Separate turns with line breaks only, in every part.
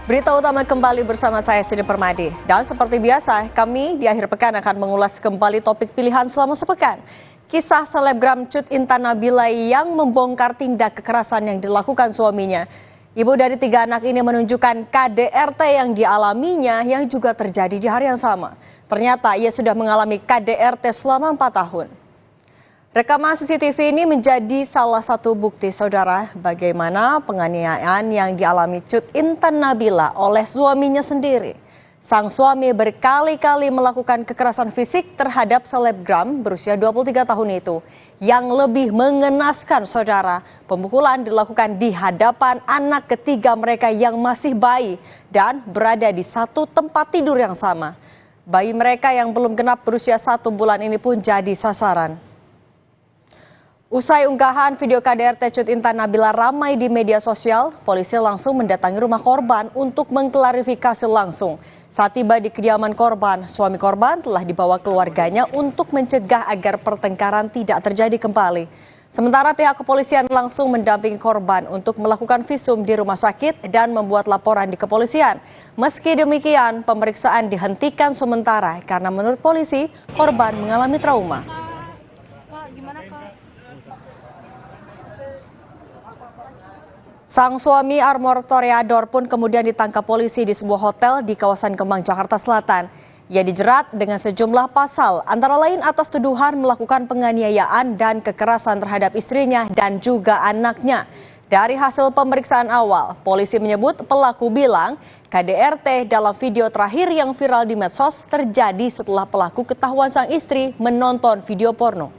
Berita utama kembali bersama saya Siti Permadi. Dan seperti biasa, kami di akhir pekan akan mengulas kembali topik pilihan selama sepekan. Kisah selebgram Cut Intan Nabila yang membongkar tindak kekerasan yang dilakukan suaminya. Ibu dari 3 anak ini menunjukkan KDRT yang dialaminya yang juga terjadi di hari yang sama. Ternyata ia sudah mengalami KDRT selama 4 tahun. Rekaman CCTV ini menjadi salah satu bukti saudara bagaimana penganiayaan yang dialami Cut Intan Nabila oleh suaminya sendiri. Sang suami berkali-kali melakukan kekerasan fisik terhadap selebgram berusia 23 tahun itu. Yang lebih mengenaskan saudara, pemukulan dilakukan di hadapan anak ketiga mereka yang masih bayi dan berada di satu tempat tidur yang sama. Bayi mereka yang belum genap berusia 1 bulan ini pun jadi sasaran. Usai unggahan video KDRT Cut Intan Nabila ramai di media sosial, polisi langsung mendatangi rumah korban untuk mengklarifikasi langsung. Saat tiba di kediaman korban, suami korban telah dibawa keluarganya untuk mencegah agar pertengkaran tidak terjadi kembali. Sementara pihak kepolisian langsung mendampingi korban untuk melakukan visum di rumah sakit dan membuat laporan di kepolisian. Meski demikian, pemeriksaan dihentikan sementara karena menurut polisi, korban mengalami trauma. Sang suami Armor Toreador pun kemudian ditangkap polisi di sebuah hotel di kawasan Kemang, Jakarta Selatan. Ia dijerat dengan sejumlah pasal, antara lain atas tuduhan melakukan penganiayaan dan kekerasan terhadap istrinya dan juga anaknya. Dari hasil pemeriksaan awal, polisi menyebut pelaku bilang KDRT dalam video terakhir yang viral di medsos terjadi setelah pelaku ketahuan sang istri menonton video porno.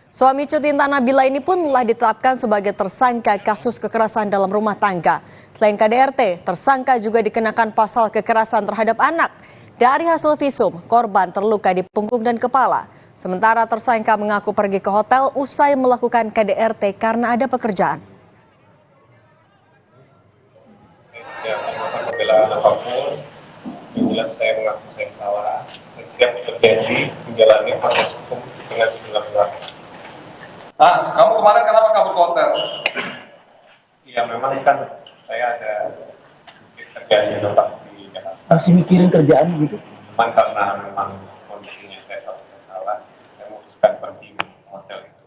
Suami Cut Intan Nabila ini pun telah ditetapkan sebagai tersangka kasus kekerasan dalam rumah tangga. Selain KDRT, tersangka juga dikenakan pasal kekerasan terhadap anak. Dari hasil visum, korban terluka di punggung dan kepala. Sementara tersangka mengaku pergi ke hotel usai melakukan KDRT karena ada pekerjaan.
Apapun, yang jelas saya mengaku saya salah. Setiap terjadi menjalani proses hukum dengan segala.
Kamu kemarin kenapa kabur ke hotel?
Ya memang kan saya ada kerjaan di tempat di Jakarta.
Masih mikirin kerjaan gitu?
Memang karena memang kondisinya saya salah, saya memutuskan pergi ke hotel itu.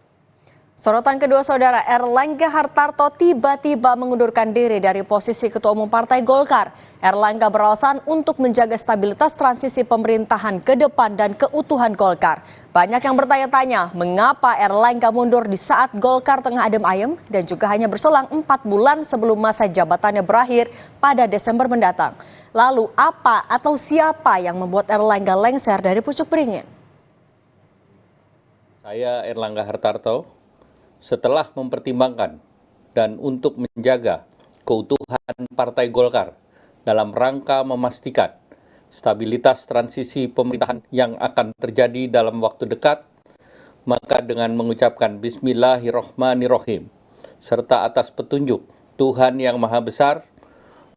Sorotan kedua saudara, Erlangga Hartarto tiba-tiba mengundurkan diri dari posisi Ketua Umum Partai Golkar. Erlangga beralasan untuk menjaga stabilitas transisi pemerintahan ke depan dan keutuhan Golkar. Banyak yang bertanya-tanya mengapa Erlangga mundur di saat Golkar tengah adem ayem dan juga hanya berselang 4 bulan sebelum masa jabatannya berakhir pada Desember mendatang. Lalu apa atau siapa yang membuat Erlangga lengser dari pucuk beringin?
Saya Erlangga Hartarto, setelah mempertimbangkan dan untuk menjaga keutuhan Partai Golkar dalam rangka memastikan stabilitas transisi pemerintahan yang akan terjadi dalam waktu dekat, maka dengan mengucapkan Bismillahirrohmanirrohim, serta atas petunjuk Tuhan Yang Maha Besar,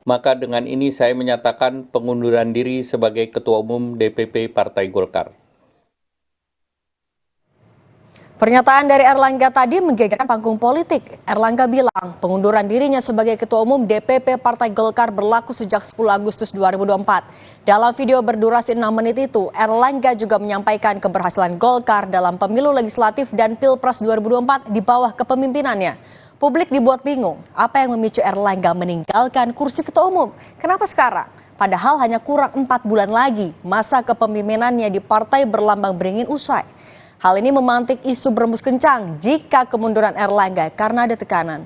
maka dengan ini saya menyatakan pengunduran diri sebagai Ketua Umum DPP Partai Golkar.
Pernyataan dari Erlangga tadi menggegerkan panggung politik. Erlangga bilang pengunduran dirinya sebagai Ketua Umum DPP Partai Golkar berlaku sejak 10 Agustus 2024. Dalam video berdurasi 6 menit itu, Erlangga juga menyampaikan keberhasilan Golkar dalam pemilu legislatif dan Pilpres 2024 di bawah kepemimpinannya. Publik dibuat bingung, apa yang memicu Erlangga meninggalkan kursi Ketua Umum? Kenapa sekarang? Padahal hanya kurang 4 bulan lagi masa kepemimpinannya di partai berlambang beringin usai. Hal ini memantik isu berembus kencang jika kemunduran Erlangga karena ada tekanan.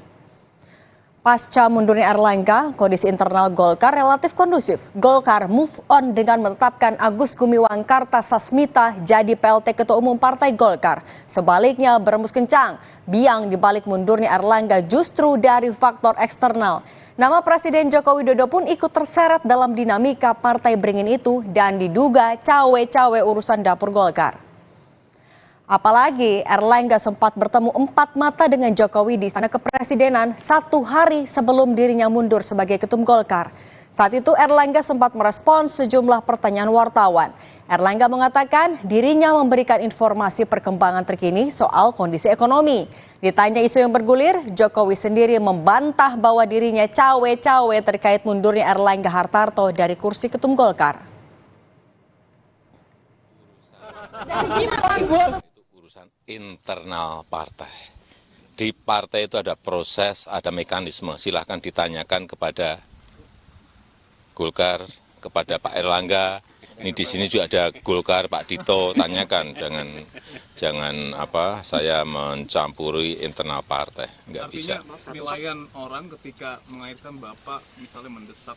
Pasca mundurnya Erlangga, kondisi internal Golkar relatif kondusif. Golkar move on dengan menetapkan Agus Gumiwang Kartasasmita jadi PLT Ketua Umum Partai Golkar. Sebaliknya berembus kencang, biang dibalik mundurnya Erlangga justru dari faktor eksternal. Nama Presiden Joko Widodo pun ikut terseret dalam dinamika partai beringin itu dan diduga cawe-cawe urusan dapur Golkar. Apalagi Erlangga sempat bertemu 4 mata dengan Jokowi di Istana Kepresidenan 1 hari sebelum dirinya mundur sebagai Ketum Golkar. Saat itu Erlangga sempat merespons sejumlah pertanyaan wartawan. Erlangga mengatakan dirinya memberikan informasi perkembangan terkini soal kondisi ekonomi. Ditanya isu yang bergulir, Jokowi sendiri membantah bahwa dirinya cawe-cawe terkait mundurnya Erlangga Hartarto dari kursi Ketum Golkar.
Itu urusan internal partai. Di partai itu ada proses, ada mekanisme. Silahkan ditanyakan kepada Golkar, kepada Pak Erlangga. Ini di sini juga ada Golkar, Pak Dito, tanyakan. Jangan saya mencampuri internal partai. Nggak bisa.
Artinya penilaian orang ketika mengaitkan Bapak misalnya mendesak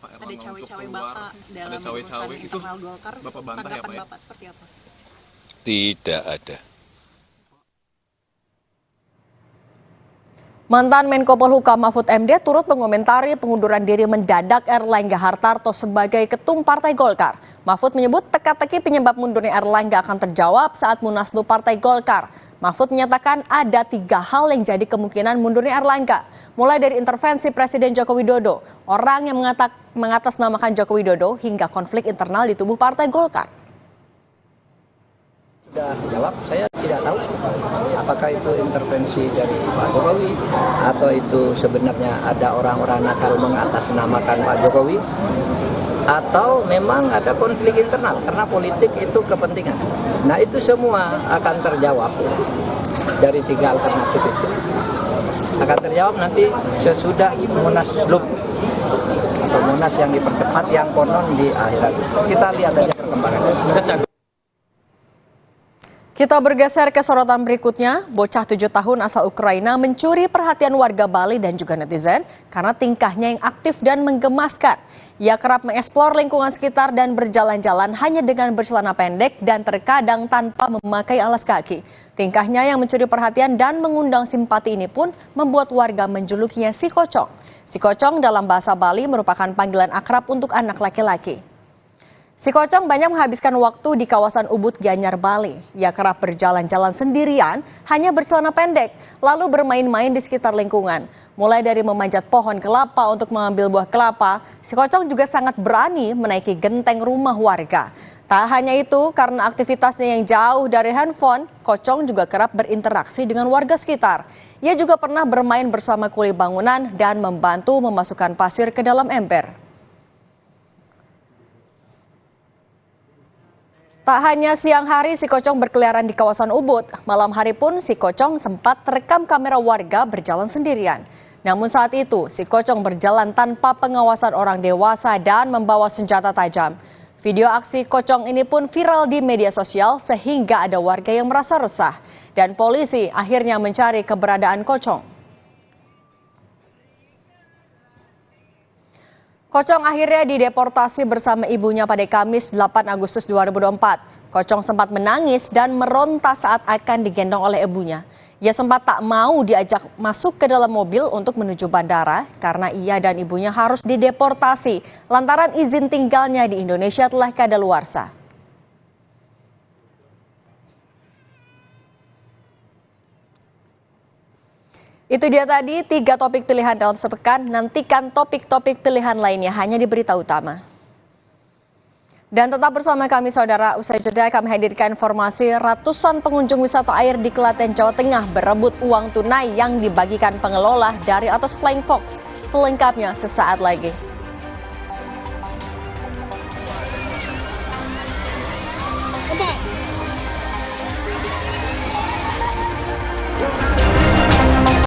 Pak Erlangga untuk keluar, ada cawe-cawe itu
Golkar,
Bapak bantah ya Pak ya?
Bapak seperti apa?
Tidak ada.
Mantan Menko Polhukam Mahfud MD turut mengomentari pengunduran diri mendadak Erlangga Hartarto sebagai ketum Partai Golkar. Mahfud menyebut teka-teki penyebab mundurnya Erlangga akan terjawab saat Munaslup Partai Golkar. Mahfud menyatakan ada 3 hal yang jadi kemungkinan mundurnya Erlangga. Mulai dari intervensi Presiden Joko Widodo, orang yang mengatasnamakan Joko Widodo, hingga konflik internal di tubuh Partai Golkar.
Sudah jawab, saya tidak tahu apakah itu intervensi dari Pak Jokowi atau itu sebenarnya ada orang-orang nakal mengatasnamakan Pak Jokowi atau memang ada konflik internal karena politik itu kepentingan. Nah itu semua akan terjawab dari 3 alternatif itu. Akan terjawab nanti sesudah Munaslup atau Munas yang dipercepat yang konon di akhir Agustus. Kita lihat aja perkembangannya.
Kita bergeser ke sorotan berikutnya. Bocah 7 tahun asal Ukraina mencuri perhatian warga Bali dan juga netizen karena tingkahnya yang aktif dan menggemaskan. Ia kerap mengeksplor lingkungan sekitar dan berjalan-jalan hanya dengan bercelana pendek dan terkadang tanpa memakai alas kaki. Tingkahnya yang mencuri perhatian dan mengundang simpati ini pun membuat warga menjulukinya si Kocong. Si Kocong dalam bahasa Bali merupakan panggilan akrab untuk anak laki-laki. Si Kocong banyak menghabiskan waktu di kawasan Ubud, Gianyar, Bali. Ia kerap berjalan-jalan sendirian, hanya bercelana pendek, lalu bermain-main di sekitar lingkungan. Mulai dari memanjat pohon kelapa untuk mengambil buah kelapa, si Kocong juga sangat berani menaiki genteng rumah warga. Tak hanya itu, karena aktivitasnya yang jauh dari handphone, Kocong juga kerap berinteraksi dengan warga sekitar. Ia juga pernah bermain bersama kuli bangunan dan membantu memasukkan pasir ke dalam ember. Tak hanya siang hari si Kocong berkeliaran di kawasan Ubud, malam hari pun si Kocong sempat terekam kamera warga berjalan sendirian. Namun saat itu si Kocong berjalan tanpa pengawasan orang dewasa dan membawa senjata tajam. Video aksi Kocong ini pun viral di media sosial sehingga ada warga yang merasa resah. Dan polisi akhirnya mencari keberadaan Kocong. Kocong akhirnya dideportasi bersama ibunya pada Kamis 8 Agustus 2024. Kocong sempat menangis dan meronta saat akan digendong oleh ibunya. Ia sempat tak mau diajak masuk ke dalam mobil untuk menuju bandara karena ia dan ibunya harus dideportasi lantaran izin tinggalnya di Indonesia telah kadaluarsa. Itu dia tadi 3 topik pilihan dalam sepekan. Nantikan topik-topik pilihan lainnya hanya di Berita Utama. Dan tetap bersama kami saudara, usai jeda kami hadirkan informasi ratusan pengunjung wisata air di Klaten, Jawa Tengah berebut uang tunai yang dibagikan pengelola dari atas Flying Fox. Selengkapnya sesaat lagi.